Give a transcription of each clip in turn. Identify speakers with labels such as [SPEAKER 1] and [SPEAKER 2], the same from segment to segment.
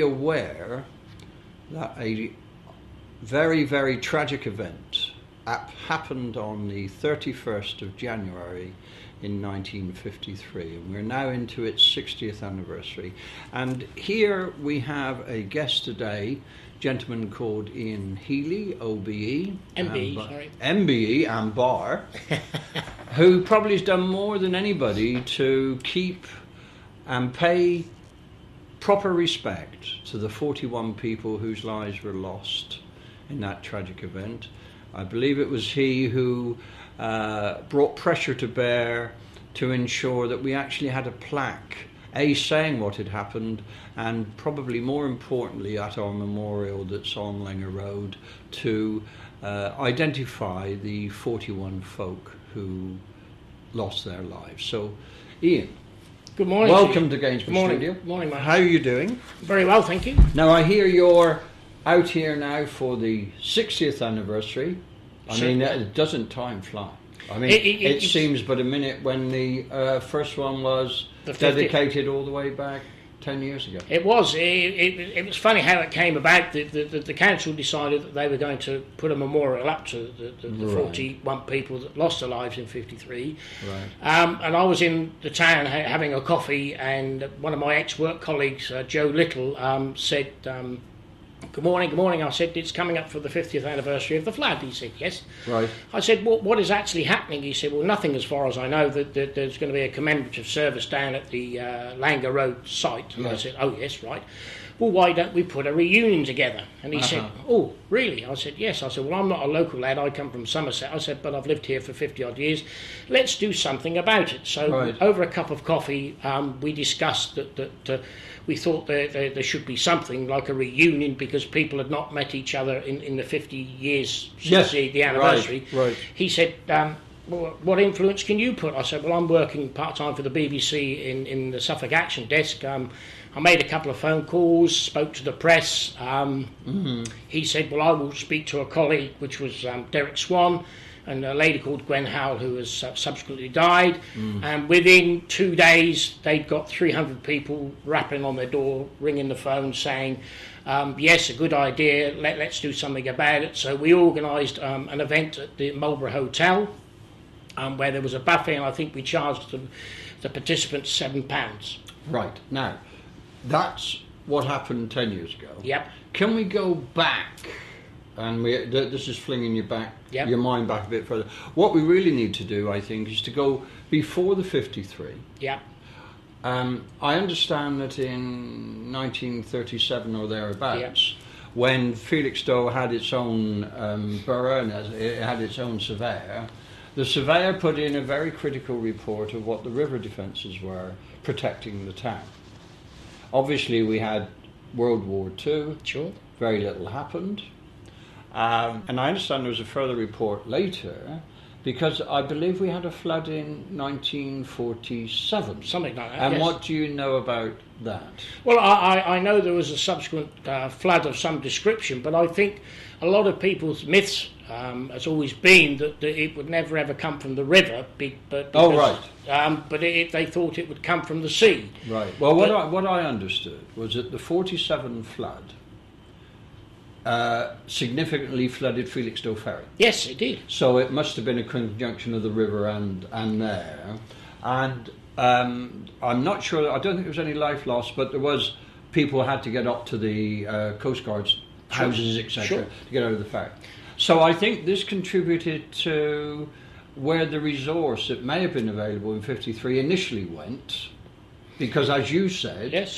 [SPEAKER 1] aware that a very, very tragic event happened on the 31st of January in 1953, and we're now into its 60th anniversary. And here we have a guest today, a gentleman called Ian Healy, OBE. MBE and Bar, who probably has done more than anybody to keep and pay proper respect to the 41 people whose lives were lost in that tragic event. I believe it was he who brought pressure to bear to ensure that we actually had a plaque, saying what had happened, and probably more importantly at our memorial that's on Langer Road, to identify the 41 folk who lost their lives. So, Ian,
[SPEAKER 2] good morning.
[SPEAKER 1] Welcome to Gainsborough Studio.
[SPEAKER 2] Good morning, Mike.
[SPEAKER 1] How are you doing?
[SPEAKER 2] Very well, thank you.
[SPEAKER 1] Now, I hear you're out here now for the 60th anniversary. I mean, doesn't time fly? I mean, it seems but a minute when the first one was dedicated all the way back 10 years ago.
[SPEAKER 2] It was. It was funny how it came about. The council decided that they were going to put a memorial up to the 41 people that lost their lives in 53.
[SPEAKER 1] Right.
[SPEAKER 2] And I was in the town having a coffee, and one of my ex-work colleagues, Joe Little, said, good morning. I said, it's coming up for the 50th anniversary of the flood. He said, yes.
[SPEAKER 1] Right.
[SPEAKER 2] I said, well, what is actually happening? He said, well, nothing as far as I know. That there's going to be a commemorative service down at the Langer Road site. And I said, oh, yes, right. Well, why don't we put a reunion together? And he said, oh, really? I said, yes. I said, well, I'm not a local lad. I come from Somerset. I said, but I've lived here for 50-odd years. Let's do something about it. So over a cup of coffee, we discussed that we thought there should be something like a reunion, because people had not met each other in the 50 years since the anniversary.
[SPEAKER 1] Right.
[SPEAKER 2] He said, well, what influence can you put? I said, well, I'm working part-time for the BBC in the Suffolk Action Desk. I made a couple of phone calls, spoke to the press. He said, well, I will speak to a colleague, which was Derek Swan, and a lady called Gwen Howell, who has subsequently died. And within 2 days, they'd got 300 people rapping on their door, ringing the phone, saying, yes, a good idea, let's do something about it. So we organised an event at the Marlborough Hotel, where there was a buffet, and I think we charged the participants £7.
[SPEAKER 1] Right. Now, that's what happened 10 years ago.
[SPEAKER 2] Yep.
[SPEAKER 1] Can we go back? And this is flinging your mind back a bit further. What we really need to do, I think, is to go before the 53.
[SPEAKER 2] Yeah.
[SPEAKER 1] I understand that in 1937 or thereabouts, when Felixstowe had its own borough and it had its own surveyor, the surveyor put in a very critical report of what the river defences were protecting the town. Obviously, we had World War II.
[SPEAKER 2] Sure.
[SPEAKER 1] Very little happened. And I understand there was a further report later, because I believe we had a flood in 1947.
[SPEAKER 2] Something like that,
[SPEAKER 1] And what do you know about that?
[SPEAKER 2] Well, I know there was a subsequent flood of some description, but I think a lot of people's myths has always been that it would never ever come from the river, but they thought it would come from the sea.
[SPEAKER 1] Right. Well, what I understood was that the 47 flood significantly flooded Felixstowe Ferry.
[SPEAKER 2] Yes, it did.
[SPEAKER 1] So it must have been a conjunction of the river and there. And I'm not sure, I don't think there was any life loss, but there was, people had to get up to the Coast Guard's houses, etc., to get out of the ferry. So I think this contributed to where the resource that may have been available in 53 initially went. Because, as you said,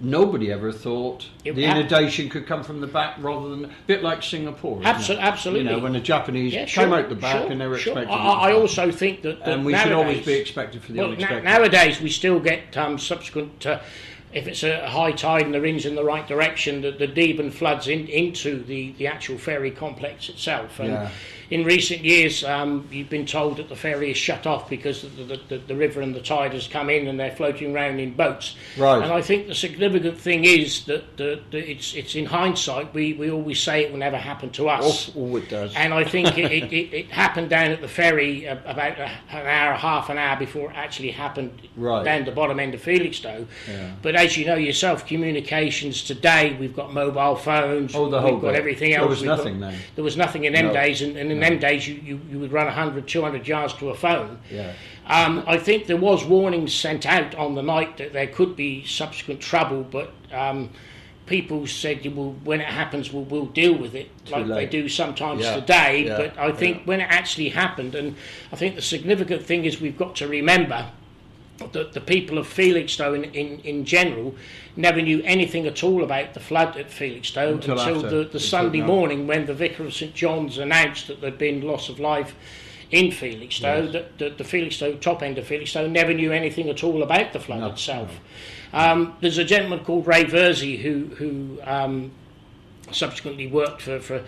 [SPEAKER 1] nobody ever thought the inundation could come from the back rather than a bit like Singapore.
[SPEAKER 2] Absolutely.
[SPEAKER 1] You know, when the Japanese came out the back and they were expecting.
[SPEAKER 2] I also think that
[SPEAKER 1] and we should always be expected for the unexpected.
[SPEAKER 2] Nowadays, we still get subsequent. If it's a high tide and the wind's in the right direction, the Deben floods into the actual ferry complex itself. And in recent years, you've been told that the ferry is shut off because the river and the tide has come in and they're floating around in boats.
[SPEAKER 1] Right.
[SPEAKER 2] And I think the significant thing is that it's in hindsight, we always say it will never happen to us.
[SPEAKER 1] Oh, it does.
[SPEAKER 2] And I think it happened down at the ferry about half an hour before it actually happened down the bottom end of Felixstowe.
[SPEAKER 1] Yeah.
[SPEAKER 2] But as you know yourself, communications today, we've got mobile phones,
[SPEAKER 1] we've
[SPEAKER 2] got everything else.
[SPEAKER 1] There was nothing then.
[SPEAKER 2] There was nothing in them days, and in them days you would run 100, 200 yards to a phone.
[SPEAKER 1] Yeah.
[SPEAKER 2] I think there was warnings sent out on the night that there could be subsequent trouble, but people said, well, when it happens, we'll deal with it, like they do sometimes today. Yeah. But I think when it actually happened, and I think the significant thing is we've got to remember that the people of Felixstowe in general never knew anything at all about the flood at Felixstowe until the Sunday morning when the Vicar of St John's announced that there'd been loss of life in Felixstowe. Yes. That the Felixstowe, top end of Felixstowe, never knew anything at all about the flood itself. No. There's a gentleman called Ray Versey who subsequently worked for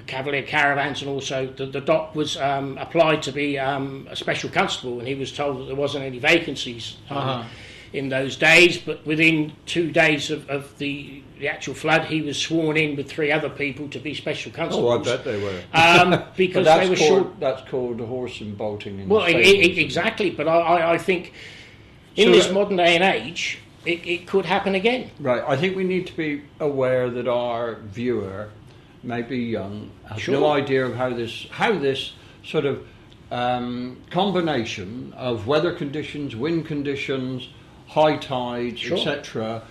[SPEAKER 2] Cavalier Caravans, and also the doc was applied to be a special constable, and he was told that there wasn't any vacancies in those days, but within 2 days of the actual flood, he was sworn in with 3 other people to be special constables.
[SPEAKER 1] Oh, I bet they were.
[SPEAKER 2] Because they were short.
[SPEAKER 1] That's called horse and bolting.
[SPEAKER 2] Well, exactly, but I think in this modern day and age, it could happen again.
[SPEAKER 1] Right, I think we need to be aware that our viewer may be young, has no idea of how this sort of combination of weather conditions, wind conditions, high tides, etc.,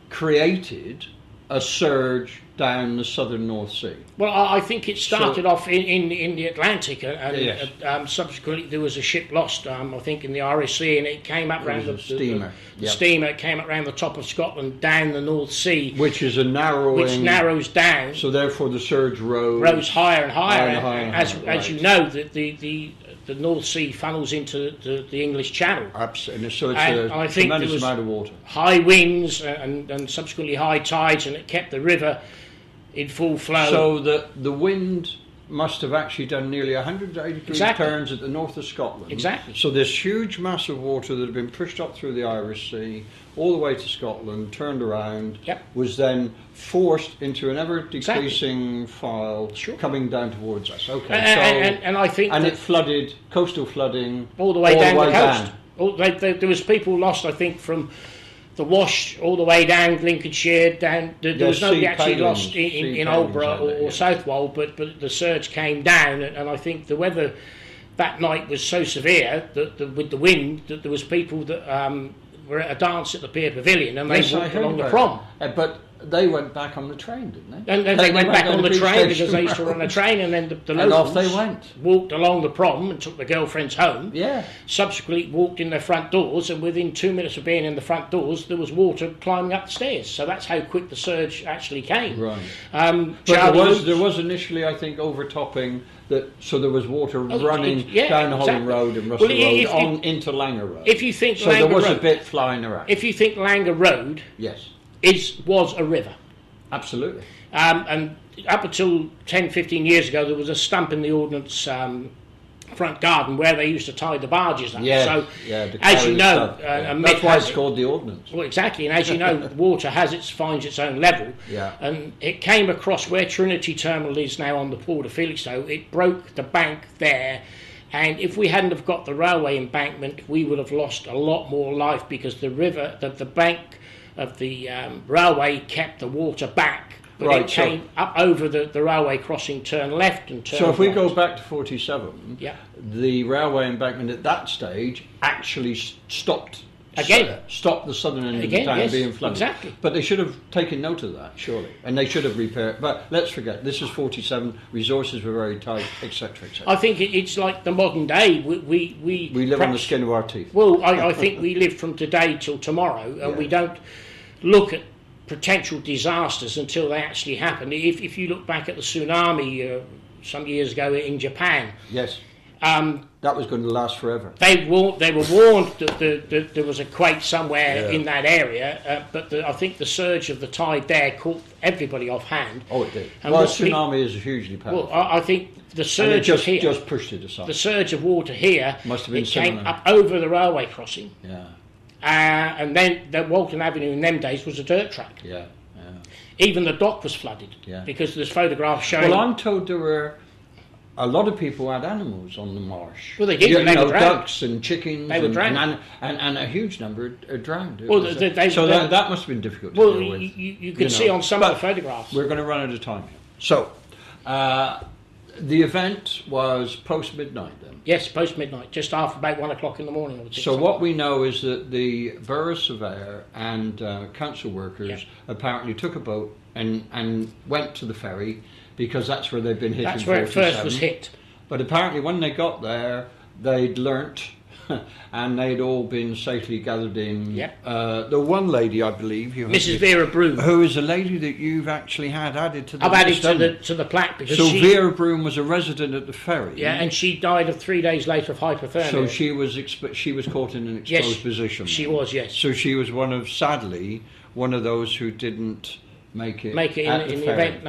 [SPEAKER 1] created a surge down the southern North Sea.
[SPEAKER 2] Well, I think it started off in the Atlantic, and subsequently there was a ship lost, I think, in the Irish Sea, and it came up around the steamer. The steamer came up around the top of Scotland, down the North Sea,
[SPEAKER 1] which is a narrowing,
[SPEAKER 2] which narrows down.
[SPEAKER 1] So therefore, the surge rose
[SPEAKER 2] higher and higher. As you know, the North Sea funnels into the English Channel.
[SPEAKER 1] Absolutely. So it's a tremendous amount of water.
[SPEAKER 2] High winds and subsequently high tides, and it kept the river in full flow.
[SPEAKER 1] So the wind must have actually done nearly 180 degree turns at the north of Scotland.
[SPEAKER 2] Exactly.
[SPEAKER 1] So this huge mass of water that had been pushed up through the Irish Sea all the way to Scotland, turned around, was then forced into an ever-decreasing file coming down towards us. Okay,
[SPEAKER 2] and I think
[SPEAKER 1] it flooded, coastal flooding,
[SPEAKER 2] all the way down the coast. There was people lost, I think, from the Wash all the way down Lincolnshire, down. There was nobody actually lost in Aldborough or Southwold, but the surge came down, and I think the weather that night was so severe that with the wind that there was people that were at a dance at the Pier Pavilion, and they walked along the prom.
[SPEAKER 1] But they went back on the train, didn't they?
[SPEAKER 2] And they went back on the train because they used to run a train, and then the locals
[SPEAKER 1] off they went.
[SPEAKER 2] Walked along the prom and took the girlfriends home.
[SPEAKER 1] Yeah.
[SPEAKER 2] Subsequently walked in their front doors, and within 2 minutes of being in the front doors, there was water climbing up the stairs. So that's how quick the surge actually came.
[SPEAKER 1] Right. But there was initially, I think, overtopping. So there was water running down the Holland Road and Russell Road into Langer Road.
[SPEAKER 2] If you think
[SPEAKER 1] so, there was a bit flying around.
[SPEAKER 2] If you think Langer Road, was a river,
[SPEAKER 1] absolutely.
[SPEAKER 2] And up until 10, 15 years ago, there was a stump in the ordnance front garden where they used to tie the barges up. As you know,
[SPEAKER 1] that's why it's called the ordnance.
[SPEAKER 2] Well, exactly, and as you know, water finds its own level.
[SPEAKER 1] Yeah.
[SPEAKER 2] And it came across where Trinity Terminal is now on the port of Felixstowe. It broke the bank there, and if we hadn't have got the railway embankment, we would have lost a lot more life because the river, the bank of the railway kept the water back. But it came up over the railway crossing, turn left and turn right.
[SPEAKER 1] So if we go back to 47, the railway embankment at that stage actually stopped the southern end of the town being flooded.
[SPEAKER 2] Exactly.
[SPEAKER 1] But they should have taken note of that, surely. And they should have repaired. But let's forget, this is 47, resources were very tight, etc., etc.
[SPEAKER 2] I think it's like the modern day. We
[SPEAKER 1] live on the skin of our teeth.
[SPEAKER 2] Well, I think we live from today till tomorrow, and we don't look at potential disasters until they actually happen. If you look back at the tsunami some years ago in Japan,
[SPEAKER 1] That was going to last forever.
[SPEAKER 2] They were warned that there was a quake somewhere in that area, but I think the surge of the tide there caught everybody off hand.
[SPEAKER 1] Oh, it did. And tsunami is hugely powerful.
[SPEAKER 2] Well, I think the surge
[SPEAKER 1] just pushed it aside.
[SPEAKER 2] The surge of water here
[SPEAKER 1] must have been
[SPEAKER 2] came up over the railway crossing.
[SPEAKER 1] Yeah.
[SPEAKER 2] And then the Walton Avenue in them days was a dirt track.
[SPEAKER 1] Yeah.
[SPEAKER 2] Even the dock was flooded because there's photographs showing.
[SPEAKER 1] Well, I'm told there were a lot of people who had animals on the marsh.
[SPEAKER 2] Well, they did. They were drowned.
[SPEAKER 1] Ducks and chickens.
[SPEAKER 2] They were drowned.
[SPEAKER 1] And a huge number are drowned.
[SPEAKER 2] Well,
[SPEAKER 1] that must have been difficult to deal with.
[SPEAKER 2] You could see on some of the photographs.
[SPEAKER 1] We're going to run out of time here. So, the event was post-midnight then?
[SPEAKER 2] Yes, post-midnight, just after about 1 o'clock in the morning.
[SPEAKER 1] So what we know is that the borough surveyor and council workers apparently took a boat and went to the ferry because that's where they'd been hit.
[SPEAKER 2] That's where it first was hit.
[SPEAKER 1] But apparently when they got there, they'd learnt and they'd all been safely gathered in.
[SPEAKER 2] Yep.
[SPEAKER 1] The one lady, I believe,
[SPEAKER 2] Mrs. Vera Broom,
[SPEAKER 1] who is a lady that you've actually had added to the
[SPEAKER 2] I've added to the plaque because
[SPEAKER 1] Vera Broom was a resident at the ferry.
[SPEAKER 2] Yeah, and she died 3 days later of hypothermia.
[SPEAKER 1] So she was caught in an exposed position.
[SPEAKER 2] She was, yes.
[SPEAKER 1] So she was sadly one of those who didn't make it in the event.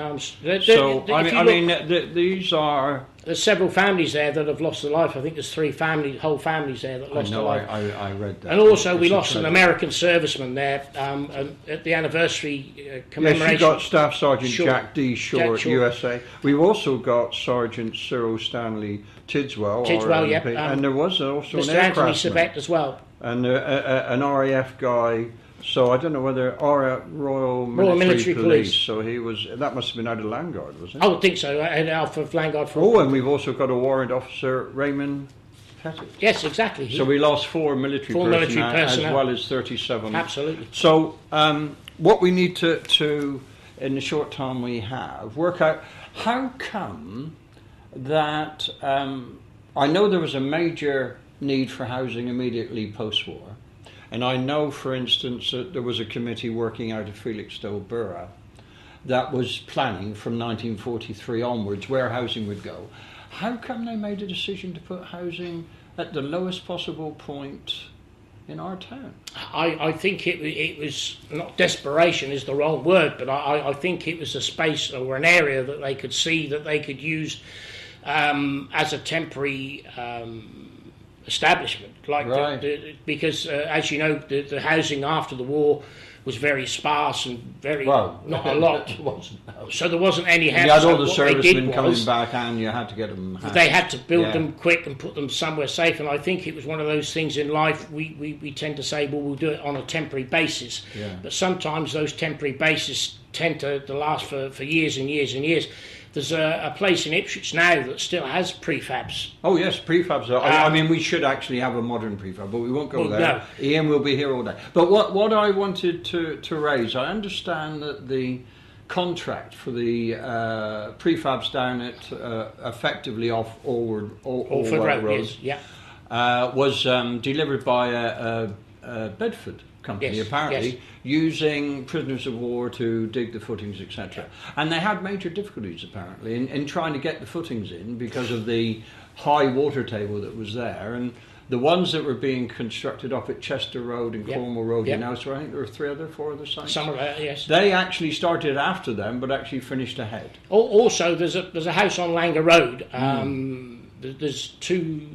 [SPEAKER 1] These are.
[SPEAKER 2] There's several families there that have lost their life. I think there's whole families there that lost their life.
[SPEAKER 1] I read that.
[SPEAKER 2] And also we lost an American serviceman there at the anniversary commemoration.
[SPEAKER 1] Yes, you got Staff Sergeant Jack D. Short, USA. We've also got Sergeant Cyril Stanley Tidswell,
[SPEAKER 2] yep.
[SPEAKER 1] And there was also
[SPEAKER 2] Mr.
[SPEAKER 1] an aircraft
[SPEAKER 2] Anthony Sabet as well.
[SPEAKER 1] And an RAF guy. So I don't know whether Royal Military Police. So that must have been out of Landguard, was it?
[SPEAKER 2] I would think so. Out of Landguard.
[SPEAKER 1] And we've also got a warrant officer, Raymond Pettit.
[SPEAKER 2] Yes, exactly.
[SPEAKER 1] So we lost four military personnel as well as 37.
[SPEAKER 2] Absolutely.
[SPEAKER 1] So what we need to, in the short time we have, work out how come that I know there was a major need for housing immediately post-war. And I know, for instance, that there was a committee working out of Felixstowe Borough that was planning from 1943 onwards where housing would go. How come they made a decision to put housing at the lowest possible point in our town?
[SPEAKER 2] I think it was, not desperation is the wrong word, but I think it was a space or an area that they could see that they could use as a temporary establishment, because as you know, the housing after the war was very sparse and not a lot. So there wasn't any houses.
[SPEAKER 1] You had all the servicemen coming back, and you had to get them.
[SPEAKER 2] They had to build them quick and put them somewhere safe. And I think it was one of those things in life. We tend to say, well, we'll do it on a temporary basis. Yeah. But sometimes those temporary bases tend to last for years and years and years. There's a place in Ipswich now that still has prefabs.
[SPEAKER 1] Oh yes, prefabs. I mean, we should actually have a modern prefab, but we won't go there. No. Ian will be here all day. But what I wanted to raise, I understand that the contract for the prefabs down at effectively off Allward Road, was delivered by a Bedford company, apparently, using prisoners of war to dig the footings, etc. And they had major difficulties, apparently, in trying to get the footings in because of the high water table that was there. And the ones that were being constructed up at Chester Road and Cornwall Road in Elsewhere, I think there were 4 other sites.
[SPEAKER 2] Some of that, yes.
[SPEAKER 1] They actually started after them, but actually finished ahead.
[SPEAKER 2] Also, there's a house on Langer Road. There's 2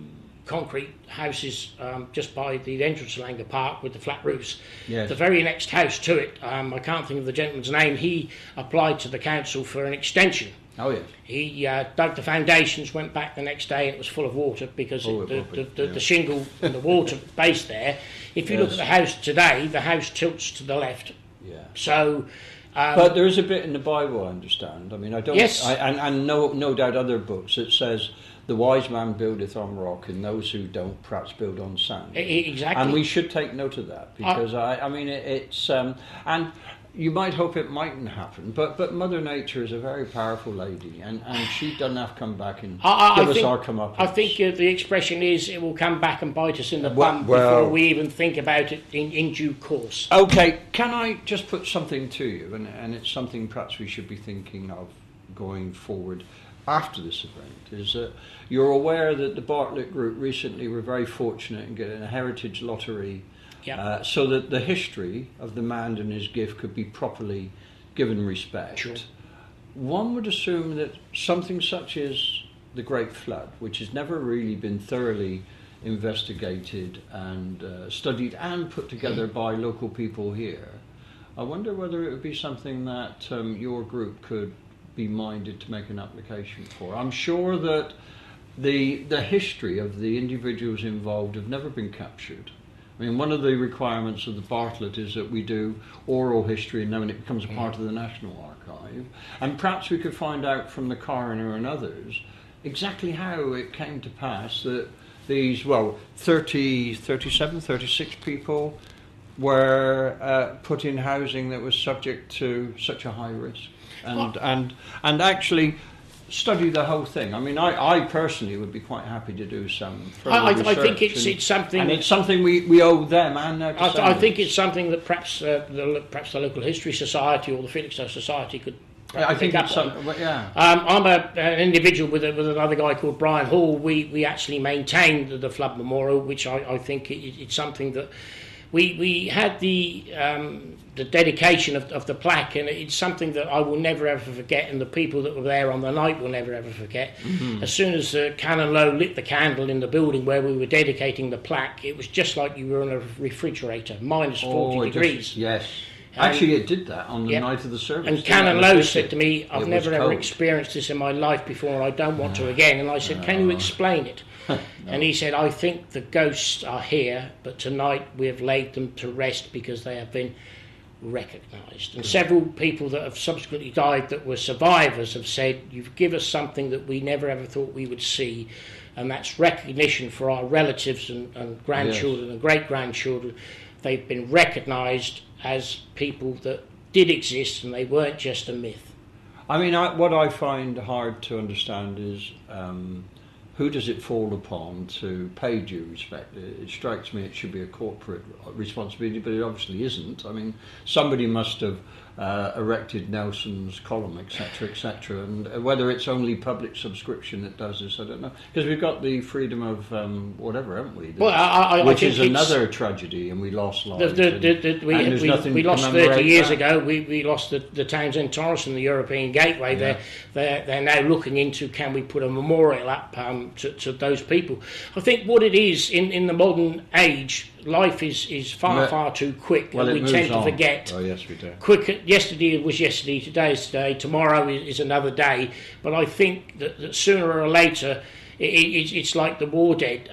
[SPEAKER 2] concrete houses just by the entrance to Langer Park with the flat roofs. Yes. The very next house to it, I can't think of the gentleman's name, he applied to the council for an extension.
[SPEAKER 1] Oh, yes.
[SPEAKER 2] He dug the foundations, went back the next day, and it was full of water because the shingle and the water base there. If you look at the house today, the house tilts to the left.
[SPEAKER 1] Yeah.
[SPEAKER 2] So...
[SPEAKER 1] but there is a bit in the Bible, I understand. I mean, I don't...
[SPEAKER 2] Yes.
[SPEAKER 1] And no doubt other books, it says... The wise man buildeth on rock, and those who don't perhaps build on sand.
[SPEAKER 2] Exactly.
[SPEAKER 1] And we should take note of that, because I mean, it's... and you might hope it mightn't happen, but Mother Nature is a very powerful lady, and she doesn't have to come back and give us our comeuppance.
[SPEAKER 2] I think the expression is, it will come back and bite us in the bum before we even think about it in due course.
[SPEAKER 1] Okay, can I just put something to you, and it's something perhaps we should be thinking of going forward. after this event is that you're aware that the Bartlett Group recently were very fortunate in getting a heritage lottery, so that the history of the man and his gift could be properly given respect.
[SPEAKER 2] Sure.
[SPEAKER 1] One would assume that something such as the Great Flood, which has never really been thoroughly investigated and studied and put together by local people here, I wonder whether it would be something that your group could be minded to make an application for. I'm sure that the history of the individuals involved have never been captured. I mean, one of the requirements of the Bartlett is that we do oral history, and then it becomes a part of the National Archive. And perhaps we could find out from the coroner and others exactly how it came to pass that these, 36 people were put in housing that was subject to such a high risk. And actually study the whole thing. I mean, I personally would be quite happy to do some further research.
[SPEAKER 2] I think it's something,
[SPEAKER 1] and it's something we owe them and their
[SPEAKER 2] I think it's something that perhaps the local history society or the Felixstowe Society could.
[SPEAKER 1] I think it's something. Yeah.
[SPEAKER 2] I'm an individual with another guy called Brian Hall. We actually maintain the Flood Memorial, which I think it's something that. We had the dedication of the plaque, and it's something that I will never ever forget, and the people that were there on the night will never ever forget. Mm-hmm. As soon as Canon Lowe lit the candle in the building where we were dedicating the plaque, it was just like you were in a refrigerator, minus 40 degrees.
[SPEAKER 1] Yes. Actually, it did that on the night of the service.
[SPEAKER 2] And Canon Lowe said to me, I've never ever experienced this in my life before, and I don't want to again. And I said, can you explain it? No. And he said, I think the ghosts are here, but tonight we have laid them to rest because they have been recognised. And several people that have subsequently died that were survivors have said, you've given us something that we never ever thought we would see, and that's recognition for our relatives and grandchildren and great-grandchildren. They've been recognised as people that did exist, and they weren't just a myth.
[SPEAKER 1] I mean, what I find hard to understand is who does it fall upon to pay due respect? It strikes me it should be a corporate responsibility, but it obviously isn't. I mean, somebody must have erected Nelson's column, etc., and whether it's only public subscription that does this, I don't know. Because we've got the freedom of whatever, haven't we? Which is another tragedy, and we lost lives.
[SPEAKER 2] We lost 30 years ago. We lost the Townsend Torres and the European Gateway. Yeah. They're now looking into, can we put a memorial up to those people. I think what it is in the modern age, life is far too quick, and we tend to forget.
[SPEAKER 1] Oh yes, we do.
[SPEAKER 2] Yesterday was yesterday, today is today, tomorrow is another day. But I think that sooner or later, it's like the war dead.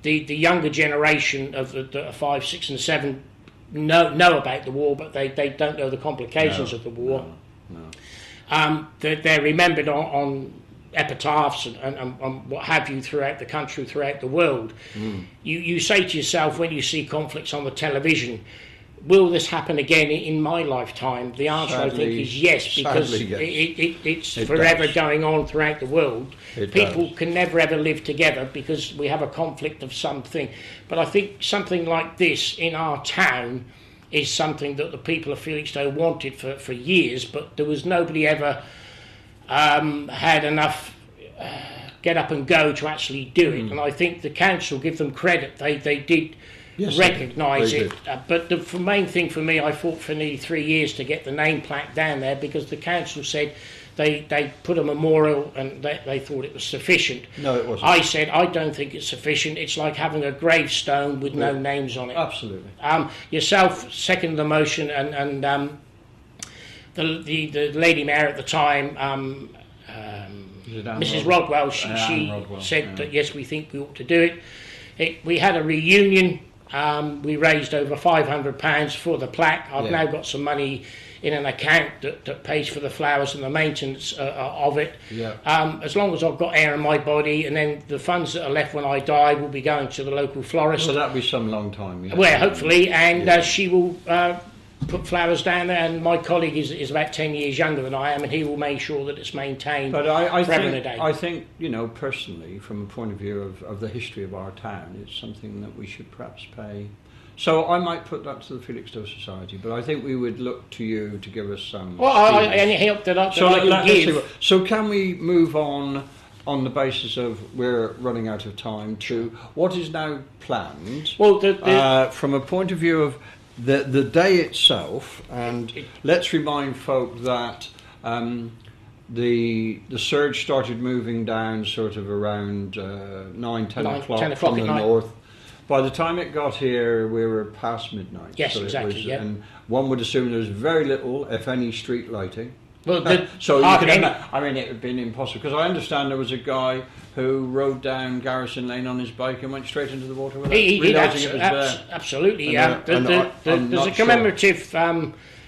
[SPEAKER 2] The younger generation of the 5, 6 and 7 know about the war, but they don't know the complications of the war. No. They're remembered on epitaphs and what have you throughout the country, throughout the world. You say to yourself, when you see conflicts on the television, will this happen again in my lifetime? The answer, I think, is yes, because it's forever going on throughout the world. People can never ever live together because we have a conflict of something. But I think something like this in our town is something that the people of Felixstowe wanted for years, but there was nobody ever had enough get up and go to actually do it. And I think the council, give them credit, they did recognise it. But the main thing for me, I fought for nearly 3 years to get the name plaque down there, because the council said they put a memorial and they thought it was sufficient.
[SPEAKER 1] No, it wasn't.
[SPEAKER 2] I said, I don't think it's sufficient. It's like having a gravestone with no names on it.
[SPEAKER 1] Absolutely.
[SPEAKER 2] Yourself seconded the motion, and the lady mayor at the time, Mrs. Rodwell, she said that yes, we think we ought to do it. We had a reunion. We raised over £500 for the plaque. I've now got some money in an account that pays for the flowers and the maintenance of it. As long as I've got air in my body, and then the funds that are left when I die will be going to the local florist.
[SPEAKER 1] So that'll be some long time.
[SPEAKER 2] Well, hopefully, and she will put flowers down there, and my colleague is about 10 years younger than I am, and he will make sure that it's maintained forever and a day.
[SPEAKER 1] I think, personally, from a point of view of the history of our town, it's something that we should perhaps pay So I might put that to the Felixstowe Society, but I think we would look to you to give us some.
[SPEAKER 2] Well, any help that I can give.
[SPEAKER 1] So can we move on the basis of we're running out of time to what is now planned? Well, from a point of view of the day itself, and let's remind folk that the surge started moving down sort of around 10 o'clock from the north. By the time it got here, we were past midnight.
[SPEAKER 2] Yes, so exactly.
[SPEAKER 1] And one would assume there was very little, if any, street lighting.
[SPEAKER 2] Well,
[SPEAKER 1] so you can I mean, it would have been impossible, because I understand there was a guy who rode down Garrison Lane on his bike and went straight into the water without realising it was there.
[SPEAKER 2] Absolutely. There's a commemorative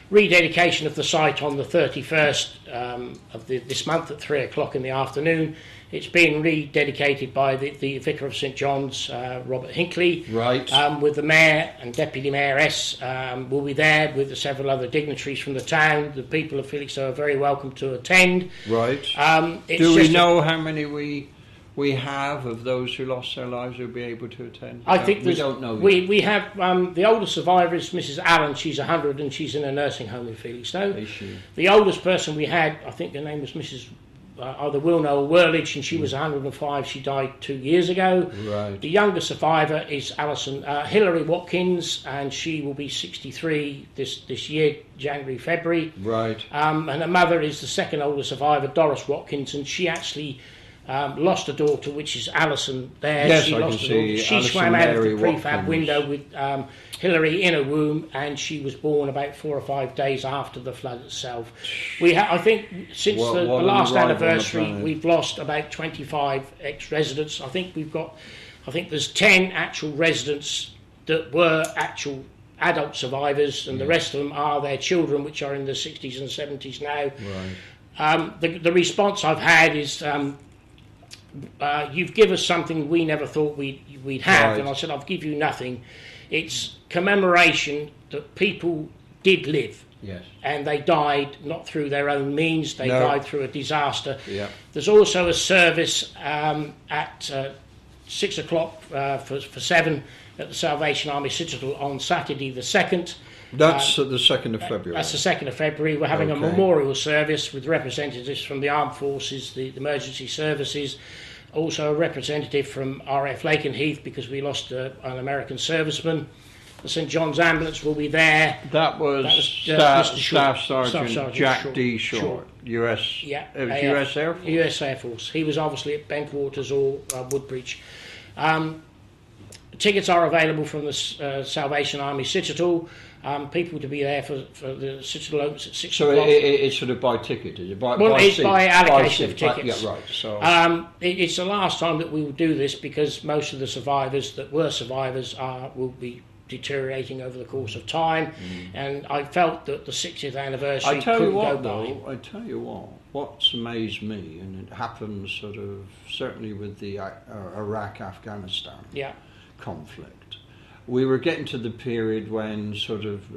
[SPEAKER 2] rededication of the site on the 31st of this month at 3 o'clock in the afternoon. It's been rededicated by the Vicar of St John's, Robert Hinckley.
[SPEAKER 1] Right.
[SPEAKER 2] With the Mayor and Deputy Mayoress will be there with several other dignitaries from the town. The people of Felixstowe are very welcome to attend.
[SPEAKER 1] Right. Do we know how many we have of those who lost their lives who'll be able to attend?
[SPEAKER 2] I think
[SPEAKER 1] we don't know.
[SPEAKER 2] We have the oldest survivor is Mrs. Allen. She's 100 and she's in a nursing home in Felixstowe.
[SPEAKER 1] Is she?
[SPEAKER 2] The oldest person we had, I think her name was Mrs. Either Wilno or Whirlidge, and she was 105. She died 2 years ago.
[SPEAKER 1] Right.
[SPEAKER 2] The youngest survivor is Hilary Watkins, and she will be 63 this year, January, February.
[SPEAKER 1] Right.
[SPEAKER 2] And her mother is the second oldest survivor, Doris Watkins, and she actually lost a daughter, which is Alison there.
[SPEAKER 1] Yes,
[SPEAKER 2] she
[SPEAKER 1] I
[SPEAKER 2] lost
[SPEAKER 1] can
[SPEAKER 2] a daughter.
[SPEAKER 1] see
[SPEAKER 2] She
[SPEAKER 1] Alison
[SPEAKER 2] swam out of the
[SPEAKER 1] Mary
[SPEAKER 2] prefab
[SPEAKER 1] Watkins.
[SPEAKER 2] window with Hilary in her womb, and she was born about 4 or 5 days after the flood itself. I think since the last anniversary, we've lost about 25 ex-residents. I think there's 10 actual residents that were actual adult survivors, and the rest of them are their children, which are in the 60s and 70s now.
[SPEAKER 1] Right.
[SPEAKER 2] The response I've had is, you've given us something we never thought we'd have. Right. And I said, I'll give you nothing. It's commemoration that people did live.
[SPEAKER 1] Yes.
[SPEAKER 2] And they died not through their own means, they died through a disaster.
[SPEAKER 1] Yeah.
[SPEAKER 2] There's also a service at 6 o'clock for 7 at the Salvation Army Citadel on Saturday the 2nd.
[SPEAKER 1] That's the 2nd of February.
[SPEAKER 2] That's the 2nd of February. We're having a memorial service with representatives from the Armed Forces, the emergency services, also a representative from RF Lakenheath, because we lost an American serviceman. The St John's Ambulance will be there.
[SPEAKER 1] That was Staff Sergeant Jack D. Short, US.
[SPEAKER 2] Yeah,
[SPEAKER 1] it was US Air Force.
[SPEAKER 2] US Air Force. He was obviously at Benkwaters or Woodbridge. Tickets are available from the Salvation Army Citadel. People to be there for the Citadel opens at 6 o'clock.
[SPEAKER 1] So it's sort of by ticket, is it?
[SPEAKER 2] It's by allocation of tickets.
[SPEAKER 1] Yeah, right. So
[SPEAKER 2] it's the last time that we will do this, because most of the survivors that were survivors will be deteriorating over the course of time, and I felt that the 60th anniversary couldn't go by.
[SPEAKER 1] I tell you what's amazed me, and it happens sort of certainly with the Iraq-Afghanistan conflict. We were getting to the period when sort of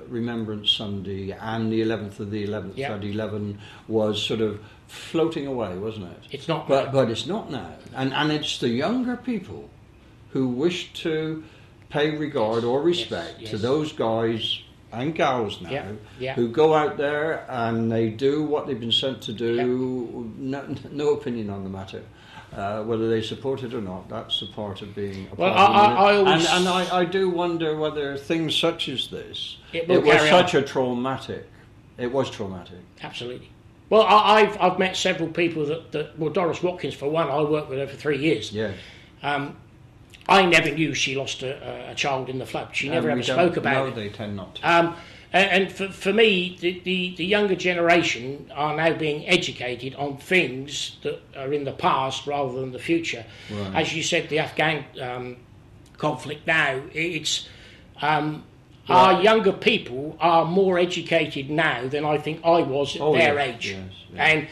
[SPEAKER 1] Remembrance Sunday and the 11th of the 11th, 11 was sort of floating away, wasn't it?
[SPEAKER 2] It's not,
[SPEAKER 1] but it's not now, and it's the younger people who wish to pay regard or respect to those guys and gals now who go out there and they do what they've been sent to do. No opinion on the matter. Whether they support it or not, that's a part of being a part of it. I do wonder whether things such as this, it was traumatic.
[SPEAKER 2] Absolutely. Well, I've met several people that Doris Watkins, for one, I worked with her for 3 years.
[SPEAKER 1] Yeah.
[SPEAKER 2] I never knew she lost a child in the flood. She never ever spoke about it.
[SPEAKER 1] No, they tend not to.
[SPEAKER 2] And for me, the younger generation are now being educated on things that are in the past rather than the future.
[SPEAKER 1] Right.
[SPEAKER 2] As you said, the Afghan conflict now, it's our younger people are more educated now than I think I was at their age.
[SPEAKER 1] Yes.
[SPEAKER 2] And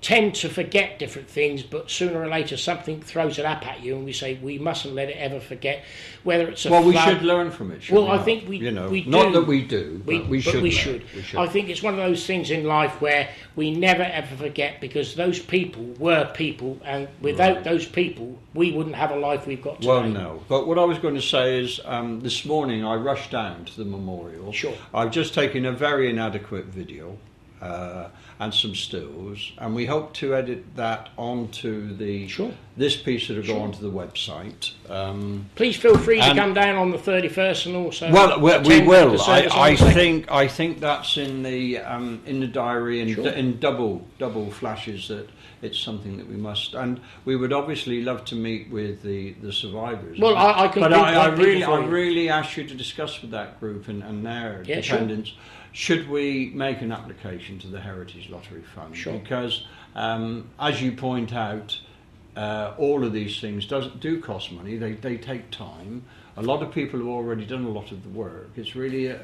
[SPEAKER 2] tend to forget different things, but sooner or later something throws it up at you, and we say we mustn't let it ever forget. Whether it's a
[SPEAKER 1] well, we
[SPEAKER 2] flood,
[SPEAKER 1] should learn from it.
[SPEAKER 2] Well,
[SPEAKER 1] we
[SPEAKER 2] I
[SPEAKER 1] not?
[SPEAKER 2] think we do.
[SPEAKER 1] Not that we do, but we should.
[SPEAKER 2] We should. I think it's one of those things in life where we never ever forget, because those people were people, and without those people, we wouldn't have a life we've got today.
[SPEAKER 1] Well, no. But what I was going to say is, this morning I rushed down to the memorial.
[SPEAKER 2] Sure.
[SPEAKER 1] I've just taken a very inadequate video. And some stills, and we hope to edit that onto this piece that'll go onto the website.
[SPEAKER 2] Please feel free to come down on the 31st and also.
[SPEAKER 1] Well, we will. I think that's in the diary in double flashes, that it's something that we must, and we would obviously love to meet with the survivors.
[SPEAKER 2] Well, I can.
[SPEAKER 1] But I really ask you to discuss with that group and their dependents. Sure. Should we make an application to the Heritage Lottery Fund?
[SPEAKER 2] Sure.
[SPEAKER 1] Because, as you point out, all of these things do cost money. They take time. A lot of people have already done a lot of the work. It's really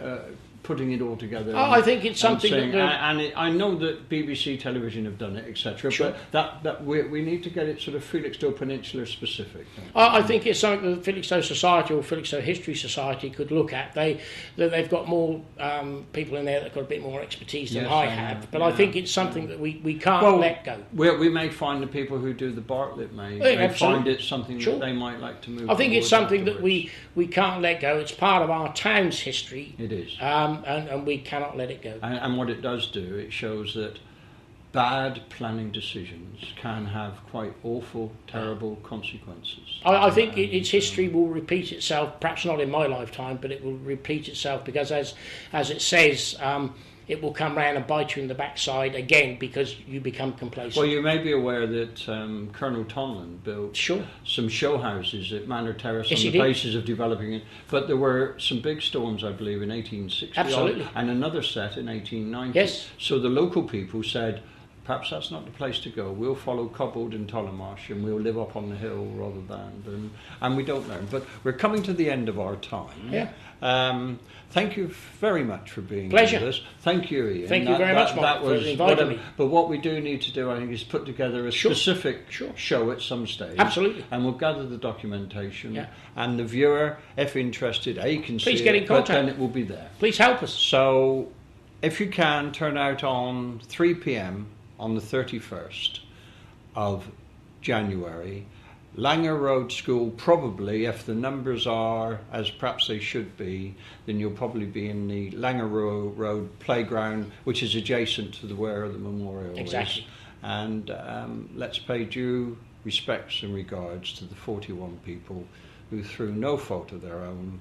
[SPEAKER 1] putting it all together.
[SPEAKER 2] I think it's something
[SPEAKER 1] I know that BBC Television have done it, etc. Sure. But that we need to get it sort of Felixstowe Peninsula specific.
[SPEAKER 2] I think it's something that the Felixstowe Society or Felixstowe History Society could look at. They've got more people in there that got a bit more expertise than I have. But I think it's something that we can't let go.
[SPEAKER 1] We may find the people who do the Bartlett may find it something that they might like to move.
[SPEAKER 2] I think it's something that we can't let go. It's part of our town's history.
[SPEAKER 1] It is.
[SPEAKER 2] And we cannot let it go.
[SPEAKER 1] And what it does do, it shows that bad planning decisions can have quite awful, terrible consequences.
[SPEAKER 2] I think its history will repeat itself, perhaps not in my lifetime, but it will repeat itself, because as it says, it will come round and bite you in the backside again, because you become complacent.
[SPEAKER 1] Well, you may be aware that Colonel Tonlin built some show houses at Manor Terrace on the basis of developing it, but there were some big storms, I believe, in 1860.
[SPEAKER 2] Absolutely.
[SPEAKER 1] And another set in 1890.
[SPEAKER 2] Yes.
[SPEAKER 1] So the local people said, perhaps that's not the place to go. We'll follow Cobbold and Tollemache, and we'll live up on the hill rather than... And we don't learn. But we're coming to the end of our time.
[SPEAKER 2] Yeah.
[SPEAKER 1] Thank you very much for being
[SPEAKER 2] with
[SPEAKER 1] us. Thank you, Ian.
[SPEAKER 2] Thank you very much, Mark, for inviting me.
[SPEAKER 1] But what we do need to do, I think, is put together a specific show at some stage.
[SPEAKER 2] Absolutely.
[SPEAKER 1] And we'll gather the documentation. Yeah. And the viewer, if interested, can see
[SPEAKER 2] get in contact.
[SPEAKER 1] But then it will be there.
[SPEAKER 2] Please help us.
[SPEAKER 1] So, if you can, turn out on 3 p.m. on the 31st of January. Langer Road School, probably, if the numbers are as perhaps they should be, then you'll probably be in the Langer Road playground, which is adjacent to where the memorial is. And let's pay due respects and regards to the 41 people who, through no fault of their own,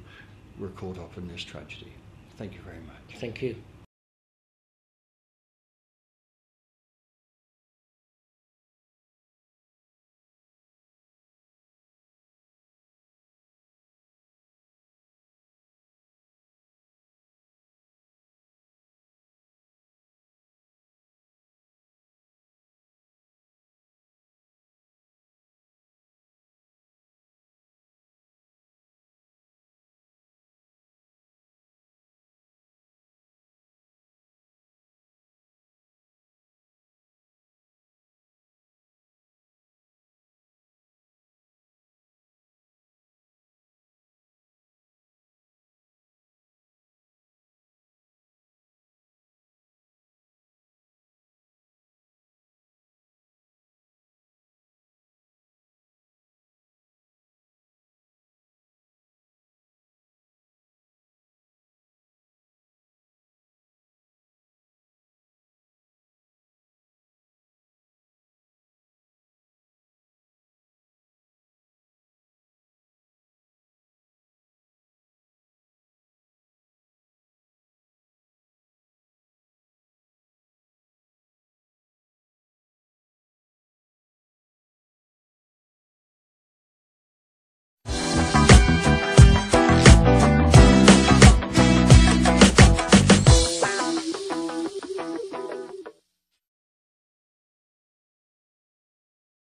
[SPEAKER 1] were caught up in this tragedy. Thank you very much.
[SPEAKER 2] Thank you.